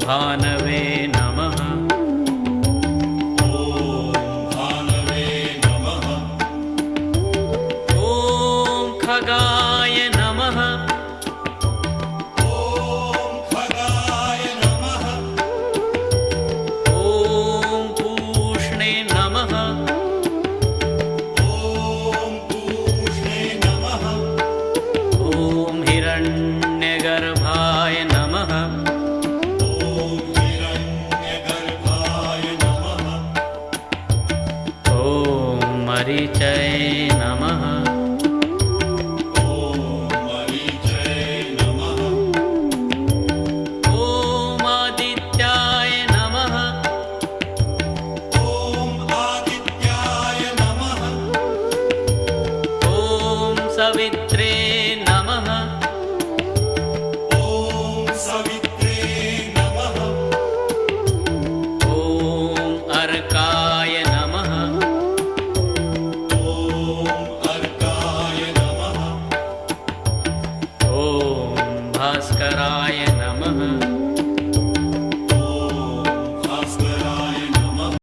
भानवे नमः। ॐ खगाय नमः। ॐ पूष्णे नमः। ॐ हिरण्यगर्भाय नमः। ॐ मरीचये नमः। ॐ आदित्याय नमः। ॐ सवित्रे